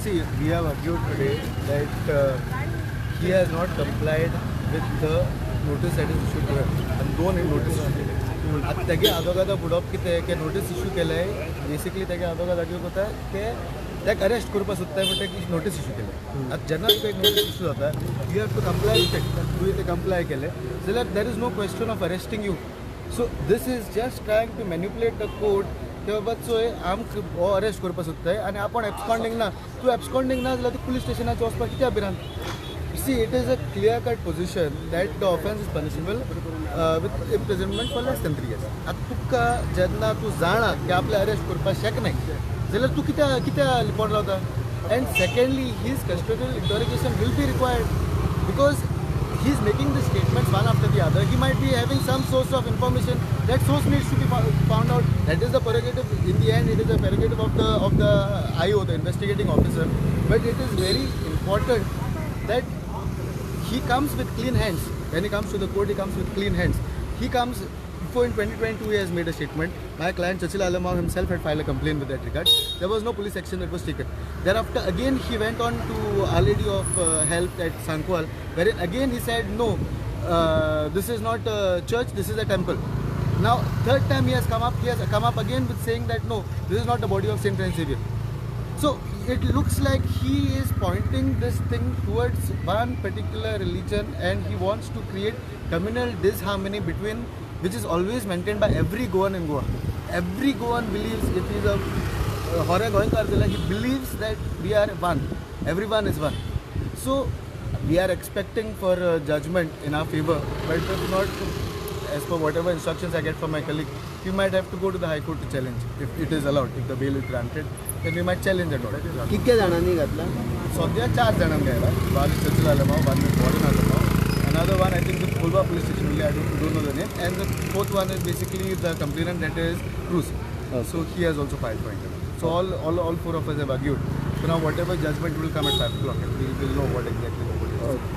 See, we have argued today that he has not complied with the notice that is issued to him. And दोन notice issue केले. आता तेगे आदोगादा बुडप कितें के notice issue केले basically तेगे आदोगादा कितें कोता के एक arrest करपा सुद्दां म्हणटा की notice issue केले. आता जेन्ना तुका एक notice issue जाता you have to comply with it. तू इथे comply केले जाल्यार there is no question of arresting you. So this is just trying to manipulate the court. ते बाबा चोय आमकां हो अरेस्ट करपा सोदताय आनी आपूण एब्सकॉन्डिंग ना तूं एब्सकॉन्डिंग ना जाल्यार तूं पुलीस स्टेशनाचेर वचपाक कित्याक भिरांत see it is a clear cut position that the offence is punishable with imprisonment for less than 3 years. आतां तुका जेन्ना तूं जाणा की आपले अरेस्ट करपाक शकनाय जाल्यार तूं कित्याक लिपोन रावता and secondly his custodial interrogation will be required because he is making the statements one after the other. He might be having some source of information. That source needs to be found out. That is the prerogative. In the end, it is the prerogative of the IO, the investigating officer. But it is very important that he comes with clean hands. When he comes to the court, he comes with clean hands. He comes. Before in 2022, he has made a statement. My client Chachil Alamau himself had filed a complaint with that regard. There was no police action that was taken. Thereafter, again, he went on to Our Lady of Help at Sankwal, wherein again he said, no, this is not a church, this is a temple. Now, third time he has come up again with saying that, no, this is not the body of Saint Francis Xavier. So, it looks like he is pointing this thing towards one particular religion and he wants to create communal disharmony between which is always maintained by every Goan in Goa. Every Goan believes if he is a Hore Goinkar, he believes that we are one. Everyone is one. So we are expecting for judgment in our favor, but if not, as per whatever instructions I get from my colleague, we might have to go to the High Court to challenge if it is allowed, if the bail is granted, then we might challenge that order. कितक्या जाणांनी घातला सध्या 4 जाणांक घायला. one is Chachil Alamau, one is Warren Alamau. Another one, I think, the Pulva police station, only I don't know the name. And the fourth one is basically the complainant, that is Cruz. So he has also filed for intervention. So all 4 of us have argued. So now whatever judgment will come at 5 o'clock, we will know what exactly the court is.